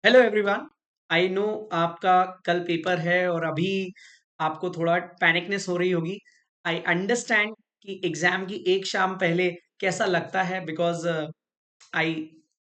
Hello everyone. I know आपका कल paper है और अभी आपको थोड़ा पैनिकनेस हो रही होगी। आई अंडरस्टैंड कि एग्जाम की एक शाम पहले कैसा लगता है because I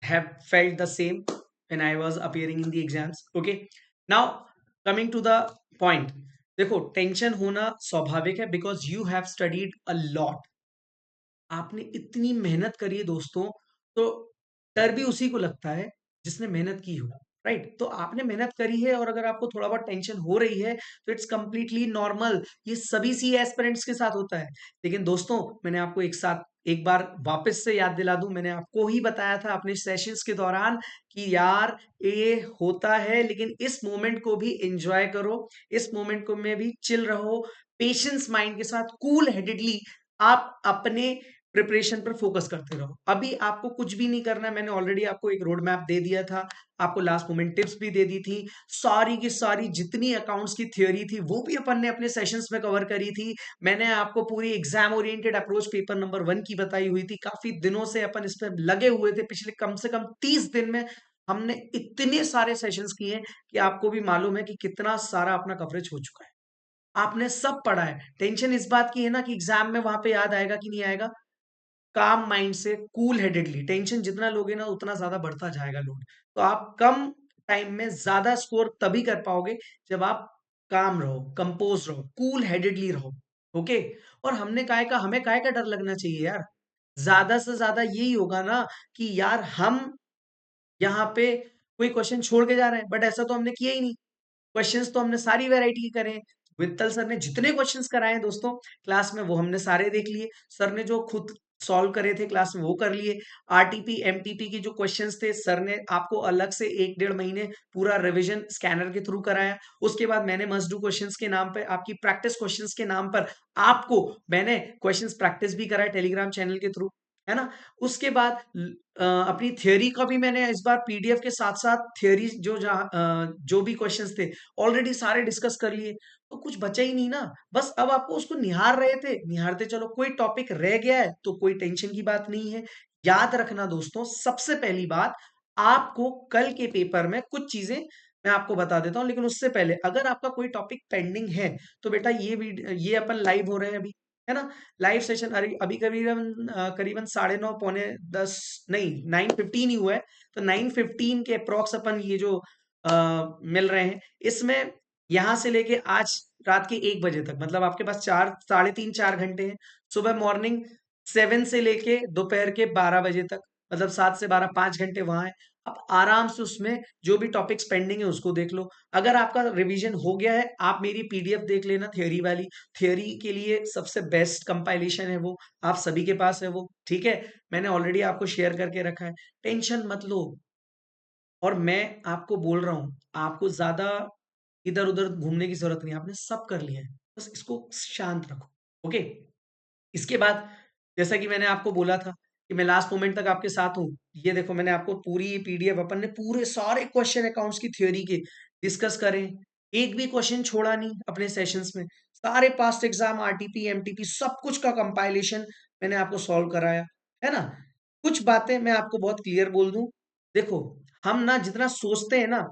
have felt the same when I was appearing in the exams. Okay, now coming to the point. देखो, टेंशन होना स्वाभाविक है because you have studied a lot. आपने इतनी मेहनत करी है दोस्तों, तो डर भी उसी को लगता है जिसने मेहनत की हो। राइट? तो आपने मेहनत करी है और अगर आपको थोड़ा बहुत टेंशन हो रही है तो इट्स कंप्लीटली नॉर्मल। ये सभी सी एस्पिरेंट्स के साथ होता है। लेकिन दोस्तों, मैंने आपको एक बार वापस से याद दिला दूं, मैंने आपको ही बताया था अपने सेशंस के दौरान कि यार ये होता है, लेकिन इस मोमेंट को भी एंजॉय करो, इस मोमेंट को में भी चिल रहो, पेशेंस माइंड के साथ कूल हेडेडली आप अपने प्रिपरेशन पर फोकस करते रहो। अभी आपको कुछ भी नहीं करना है। मैंने ऑलरेडी आपको एक रोड मैप दे दिया था, आपको लास्ट मोमेंट टिप्स भी दे दी थी। सारी की सारी जितनी अकाउंट्स की थ्योरी थी वो भी अपन ने अपने सेशंस में कवर करी थी। मैंने आपको पूरी exam oriented approach paper number 1 की बताई हुई थी। काफी दिनों से अपन इस पर लगे हुए थे, पिछले कम से कम 30 दिन में हमने इतने सारे सेशंस किए हैं कि आपको भी मालूम है कि कितना सारा अपना कवरेज हो चुका है। आपने सब पढ़ा है। टेंशन इस बात की है ना कि एग्जाम में वहां पे याद आएगा कि नहीं आएगा। काम माइंड से कूल हेडेडली टेंशन जितना लोगे ना उतना ज्यादा बढ़ता जाएगा लोड। तो आप कम टाइम में ज्यादा स्कोर तभी कर पाओगे जब आप काम रहो, कंपोज रहो, कूल हेडेडली रहो। ओके। और हमें काय का डर लगना चाहिए यार। ज्यादा से ज्यादा यही होगा ना कि यार हम यहाँ पे कोई क्वेश्चन छोड़ के जा रहे हैं, बट ऐसा तो हमने किया ही नहीं। क्वेश्चंस तो हमने सारी वैरायटी के करे हैं। वित्तल सर ने जितने क्वेश्चंस कराए हैं दोस्तों क्लास में, वो हमने सारे देख लिए। सर ने जो खुद सॉल्व करे थे क्लास में वो कर लिए। आरटीपी एमटीपी की जो क्वेश्चंस थे सर ने आपको अलग से 1 डेढ़ महीने पूरा रिवीजन स्कैनर के थ्रू कराया। उसके बाद मैंने मस्ट डू क्वेश्चंस के नाम पे, आपकी प्रैक्टिस क्वेश्चंस के नाम पर आपको मैंने क्वेश्चंस प्रैक्टिस भी कराया टेलीग्राम चैनल के थ्रू, है ना। उसके बाद अपनी थ्योरी का भी मैंने इस बार पीडीएफ के साथ साथ थ्योरी जो भी क्वेश्चंस थे ऑलरेडी सारे डिस्कस कर लिए। तो कुछ बचा ही नहीं ना। बस अब आपको उसको निहार रहे थे, निहारते चलो। कोई टॉपिक रह गया है तो कोई टेंशन की बात नहीं है। याद रखना दोस्तों, सबसे पहली बात, आपको कल के पेपर में कुछ चीजें मैं आपको बता देता हूं, लेकिन उससे पहले अगर आपका कोई टॉपिक पेंडिंग है तो बेटा ये अपन लाइव हो रहे हैं अभी, है ना। लाइव सेशन अभी अभी करीबन करीबन 9:30 10 नहीं 9:15 ही हुआ है। तो 9:15 के अप्रॉक्स अपन ये जो मिल रहे हैं इसमें, यहां से लेके आज रात के 1 बजे तक, मतलब आपके पास 3.5 4 घंटे हैं। सुबह मॉर्निंग 7 से लेके दोपहर के 12 बजे तक, मतलब 7 से 12 5 घंटे वहां है। आप आराम से उसमें जो भी टॉपिक्स पेंडिंग है उसको देख लो। अगर आपका रिवीजन हो गया है, आप मेरी पीडीएफ देख लेना थ्योरी वाली। थ्योरी के लिए सबसे बेस्ट कंपाइलेशन है वो, आप सभी के पास है वो, ठीक है। मैंने ऑलरेडी आपको शेयर करके रखा है। टेंशन मत लो। और मैं आपको बोल रहा हूं, आपको ज्यादा इधर उधर घूमने की जरूरत नहीं है, आपने सब कर लिया है। बस इसको शांत रखो। ओके। इसके बाद जैसा कि मैंने आपको बोला था कि मैं लास्ट मोमेंट तक आपके साथ हूँ। ये देखो, मैंने आपको पूरी पीडीएफ, अपन ने पूरे सारे क्वेश्चन अकाउंट्स की थ्योरी के डिस्कस करें। एक भी क्वेश्चन छोड़ा नहीं अपने सेशंस में। सारे पास्ट एग्जाम आरटीपी एमटीपी सब कुछ का कंपाइलेशन मैंने आपको सॉल्व कराया, है ना। कुछ बातें मैं आपको बहुत क्लियर बोल दूं। देखो, हम ना जितना सोचते हैं ना,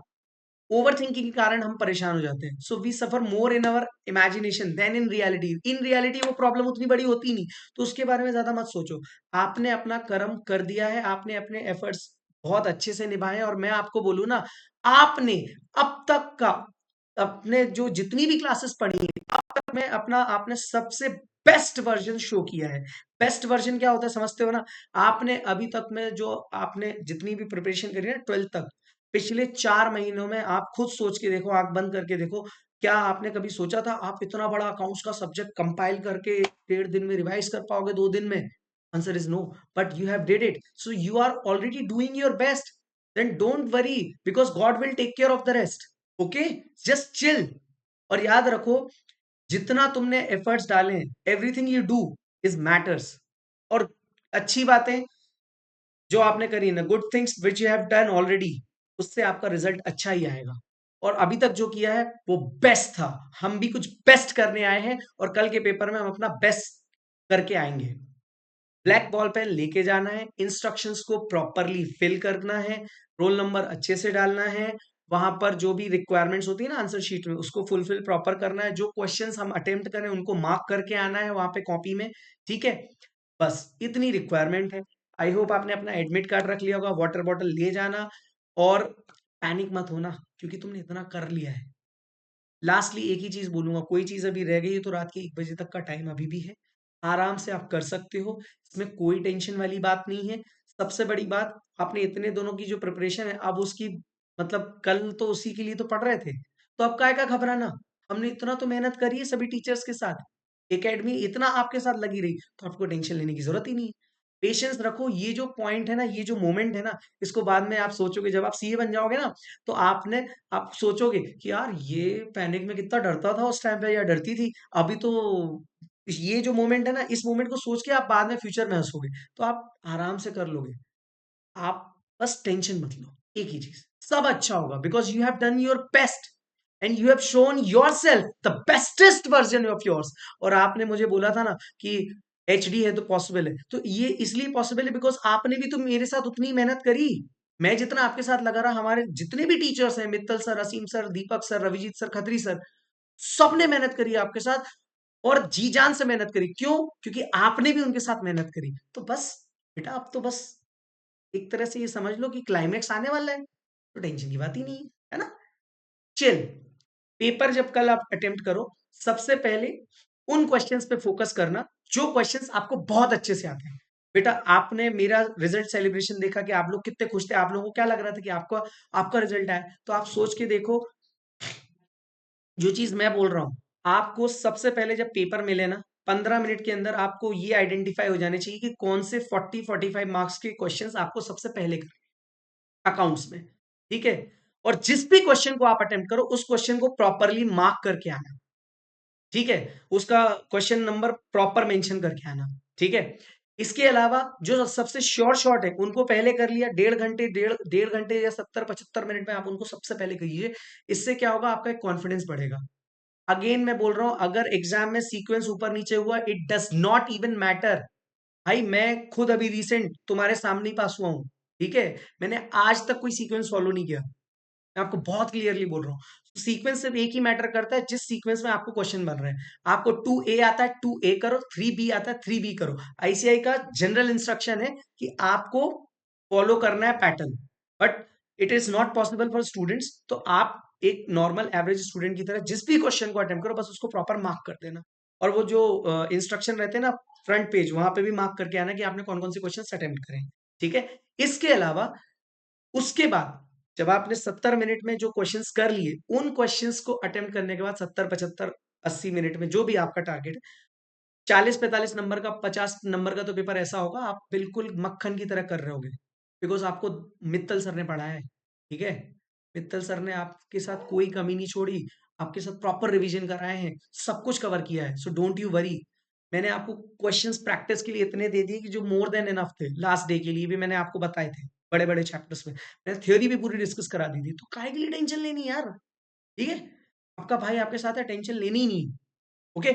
ओवर थिंकिंग के कारण हम परेशान हो जाते हैं। So we suffer more in our imagination than in reality. In reality वो प्रॉब्लम उतनी बड़ी होती नहीं, तो उसके बारे में ज्यादा मत सोचो। आपने अपना कर्म कर दिया है, आपने अपने एफर्ट्स बहुत अच्छे से निभाए हैं। और मैं आपको बोलूं ना, आपने अब तक का अपने जो जितनी भी क्लासेस पढ़ी है अब तक में अपना आपने सबसे बेस्ट वर्जन शो किया है। बेस्ट वर्जन क्या होता है समझते हो ना। आपने अभी तक में जो आपने जितनी भी प्रिपरेशन करी है 12th तक, पिछले 4 महीनों में आप खुद सोच के देखो, आंख बंद करके देखो, क्या आपने कभी सोचा था आप इतना बड़ा अकाउंट्स का सब्जेक्ट कंपाइल करके 1.5 दिन में रिवाइज कर पाओगे, 2 दिन में? Answer is no. But you have did it, so you are already doing your best. Then don't worry, because God will take care of the rest. Okay, just chill. और याद रखो, जितना तुमने एफर्ट्स डाले, everything you do is matters. और अच्छी बातें जो आपने करी ना, good things which you have done already, उससे आपका रिजल्ट अच्छा ही आएगा। और अभी तक जो किया है वो बेस्ट था। हम भी कुछ बेस्ट करने आए हैं और कल के पेपर में हम अपना बेस्ट करके आएंगे। ब्लैक बॉल पेन लेके जाना है, इंस्ट्रक्शंस को प्रॉपरली फिल करना है, रोल नंबर अच्छे से डालना है, वहां पर जो भी रिक्वायरमेंट्स होती है ना आंसर शीट में उसको फुलफिल प्रॉपर करना है, जो क्वेश्चंस हम अटेम्प्ट करें उनको मार्क करके आना है वहां पे कॉपी में, ठीक है। बस इतनी रिक्वायरमेंट है। आई होप आपने अपना एडमिट कार्ड रख लिया होगा, वाटर बॉटल ले जाना, और पैनिक मत होना क्योंकि तुमने इतना कर लिया है। लास्टली एक ही चीज बोलूंगा, कोई चीज अभी रह गई है तो रात के 1 बजे तक का टाइम अभी भी है, आराम से आप कर सकते हो, इसमें कोई टेंशन वाली बात नहीं है। सबसे बड़ी बात, आपने इतने दोनों की जो प्रिपरेशन है अब उसकी, मतलब कल तो उसी के लिए तो पढ़ रहे थे, तो अब काय का घबराना। हमने इतना तो मेहनत करी है सभी टीचर्स के साथ, एकेडमी इतना आपके साथ लगी रही, तो आपको टेंशन लेने की जरूरत ही नहीं है। पेशेंस रखो, ये जो पॉइंट है ना, ये जो मोमेंट है ना, इसको बाद में आप सोचोगे जब आप सीए बन जाओगे ना, तो आपने आप सोचोगे कि यार ये पैनिक में कितना डरता था उस टाइम पे या डरती थी, अभी तो ये जो मोमेंट है ना, इस मोमेंट को सोच के आप बाद में फ्यूचर में हंसोगे, तो आप आराम से कर लोगे। आप बस टेंशन मत लो, एक ही चीज, सब अच्छा होगा because you have done your best and you have shown your self the bestest version of yours. और आपने मुझे बोला था ना कि एचडी है तो पॉसिबल है, तो ये इसलिए पॉसिबल है बिकॉज आपने भी तो मेरे साथ उतनी मेहनत करी, मैं जितना आपके साथ लगा रहा, हमारे जितने भी टीचर्स हैं, मित्तल सर, असीम सर, दीपक सर, रविजीत सर, खत्री सर, सबने मेहनत करी आपके साथ, और जी जान से मेहनत करी। क्यों? क्योंकि आपने भी उनके साथ मेहनत करी। तो बस बेटा, अब तो बस एक तरह से ये समझ लो कि क्लाइमेक्स आने वाला है, तो टेंशन की बात ही नहीं है ना। चिल। पेपर जब कल आप अटेम्प्ट करो, सबसे पहले उन क्वेश्चंस पे फोकस करना जो क्वेश्चंस आपको बहुत अच्छे से आते हैं। बेटा, आपने मेरा रिजल्ट सेलिब्रेशन देखा कि आप लोग कितने खुश थे, आप लोगों को क्या लग रहा था कि आपका आपका रिजल्ट आया, तो आप सोच के देखो, जो चीज मैं बोल रहा हूं, आपको सबसे पहले जब पेपर मिले ना, 15 मिनट के अंदर आपको ये आइडेंटिफाई हो जाने चाहिए कि कौन से 40-45 मार्क्स के क्वेश्चंस आपको सबसे पहले अकाउंट्स में, ठीक है। और जिस भी क्वेश्चन को आप अटेम्प्ट करो उस क्वेश्चन को प्रॉपरली मार्क करके आना, ठीक है, उसका क्वेश्चन नंबर प्रॉपर मेंशन करके आना, ठीक है। इसके अलावा जो सबसे श्योर शॉट है उनको पहले कर लिया, 1.5 घंटे, डेढ़ घंटे या 70-75 मिनट में आप उनको सबसे पहले करिए। इससे क्या होगा, आपका एक कॉन्फिडेंस बढ़ेगा। अगेन मैं बोल रहा हूं, अगर एग्जाम में सीक्वेंस ऊपर नीचे हुआ, it does not even matter. भाई मैं खुद अभी रिसेंट तुम्हारे सामने ही पास हुआ हूँ, ठीक है, मैंने आज तक कोई सीक्वेंस फॉलो नहीं किया, मैं आपको बहुत क्लियरली बोल रहा हूँ। सीक्वेंस सिर्फ एक ही मैटर करता है, जिस सीक्वेंस में आपको क्वेश्चन बन रहे हैं। आपको 2A आता है 2A करो, 3B आता है 3B करो। आईसीआई का जनरल इंस्ट्रक्शन है कि आपको फॉलो करना है pattern, but it is not possible for students. तो आप एक नॉर्मल एवरेज स्टूडेंट की तरह जिस भी क्वेश्चन को अटेम्प्ट करो, बस उसको प्रॉपर मार्क कर देना। और वो जो इंस्ट्रक्शन रहते हैं ना फ्रंट पेज, वहां पे भी मार्क करके आना कि आपने कौन कौन से क्वेश्चन अटेम्प्ट करें, ठीक है। इसके अलावा उसके बाद जब आपने 70 मिनट में जो क्वेश्चंस कर लिए, उन क्वेश्चंस को अटेम्प्ट करने के बाद 70-75-80 मिनट में जो भी आपका टारगेट है, 40-45 नंबर का, 50 नंबर का तो पेपर ऐसा होगा आप बिल्कुल मक्खन की तरह कर रहे होगे, बिकॉज आपको मित्तल सर ने पढ़ाया है, ठीक है। मित्तल सर ने आपके साथ कोई कमी नहीं छोड़ी, आपके साथ प्रॉपर रिवीजन कराए हैं, सब कुछ कवर किया है, सो डोंट यू वरी। मैंने आपको क्वेश्चंस प्रैक्टिस के लिए इतने दे दिए कि जो मोर देन इनफ थे, लास्ट डे के लिए भी मैंने आपको बताए थे, बड़े बड़े चैप्टर्स में मैंने थ्योरी भी पूरी डिस्कस करा दी थी, तो काहे के लिए टेंशन लेनी यार, ठीक है। आपका भाई आपके साथ है, टेंशन लेनी ही नहीं, ओके।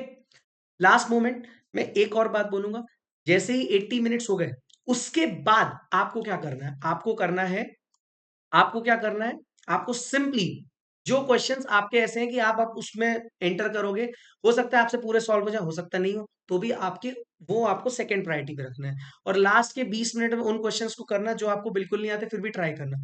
लास्ट मोमेंट में एक और बात बोलूंगा, जैसे ही 80 मिनट्स हो गए, उसके बाद आपको क्या करना है, आपको क्या करना है, आपको सिंपली जो क्वेश्चंस आपके ऐसे हैं कि आप उसमें एंटर करोगे, हो सकता है आपसे पूरे सॉल्व हो जाए, हो सकता नहीं हो, तो भी आपके वो आपको सेकंड प्रायोरिटी पे रखना है। और लास्ट के 20 मिनट में उन क्वेश्चंस को करना जो आपको बिल्कुल नहीं आते, फिर भी ट्राई करना।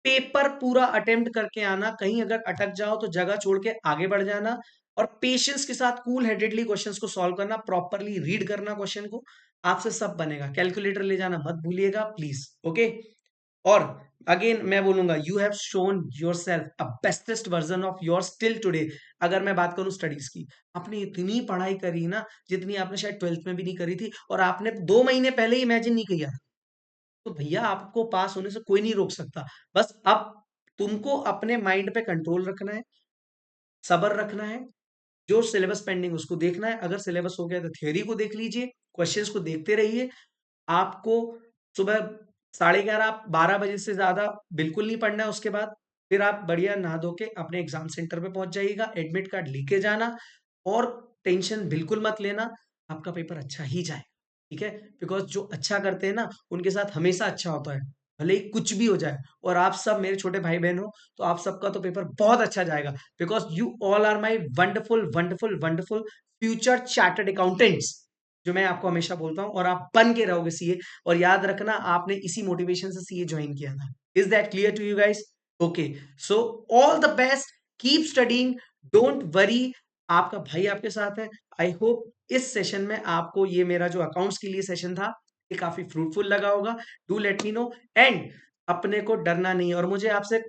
पेपर पूरा अटेम्प्ट करके आना, कहीं अगर अटक जाओ तो जगह छोड़ के आगे बढ़ जाना, और पेशेंस के साथ कूल हेडेडली क्वेश्चंस को सॉल्व करना, प्रॉपरली रीड करना क्वेश्चन को, आपसे सब बनेगा। कैलकुलेटर ले जाना मत भूलिएगा प्लीज, ओके। और अगेन मैं बोलूंगा, you have shown your self a bestest version of your till today. अगर मैं बात करूं स्टडीज की, आपने इतनी पढ़ाई करी ना जितनी आपने शायद 12th में भी नहीं करी थी, और आपने 2 महीने पहले ही इमेजिन नहीं किया, तो भैया आपको पास होने से कोई नहीं रोक सकता। बस अब तुमको अपने माइंड पे कंट्रोल रखना है, सब्र रखना है, जो सिलेबस पेंडिंग उसको देखना है, अगर सिलेबस हो गया तो थ्योरी को देख लीजिए, क्वेश्चंस को देखते रहिए। आपको सुबह 11:30 12 बजे से ज्यादा बिल्कुल नहीं पढ़ना है, उसके बाद फिर आप बढ़िया नहा धो के अपने एग्जाम सेंटर पे पहुंच जाइएगा, एडमिट कार्ड लेके जाना, और टेंशन बिल्कुल मत लेना, आपका पेपर अच्छा ही जाए। ठीक है? बिकॉज़ जो अच्छा करते हैं ना, उनके साथ हमेशा अच्छा होता है, भले ही कुछ भी हो जाए। और आप सब मेरे छोटे भाई-बहन हो, तो आप सबका तो पेपर बहुत अच्छा जाएगा, because you all are my wonderful, wonderful, wonderful future chartered accountants, जो मैं आपको हमेशा बोलता हूँ, और आप बन के रहोगे सीए। और याद रखना, आपने इसी मोटिवेशन से सीए जॉइन किया था। Is that clear to you guys? Okay, so all the best, keep studying, don't worry, आपका भाई आपके साथ है। आई होप इस सेशन में आपको ये मेरा जो अकाउंट्स के लिए सेशन था, ये काफी फ्रूटफुल लगा होगा। Do let me know, and अपने को डरना नहीं है। और मुझे आपसे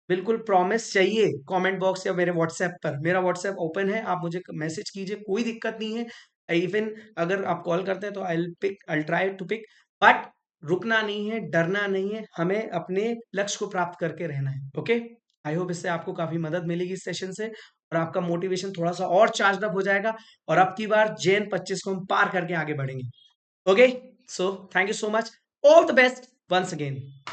बिल्कुल प्रॉमिस चाहिए, कमेंट बॉक्स या मेरे व्हाट्सएप पर, मेरा व्हाट्सएप ओपन है, आप मुझे मैसेज कीजिए, कोई दिक्कत नहीं है। इवन अगर आप कॉल करते हैं तो I try to pick, but रुकना नहीं है, डरना नहीं है, हमें अपने लक्ष्य को प्राप्त करके रहना है। ओके, आई होप इससे आपको काफी मदद मिलेगी इस सेशन से, और आपका मोटिवेशन थोड़ा सा और चार्ज अप हो जाएगा, और अब की बार जेन 25 को हम पार करके आगे बढ़ेंगे। Okay, so thank you so much, all the best once again.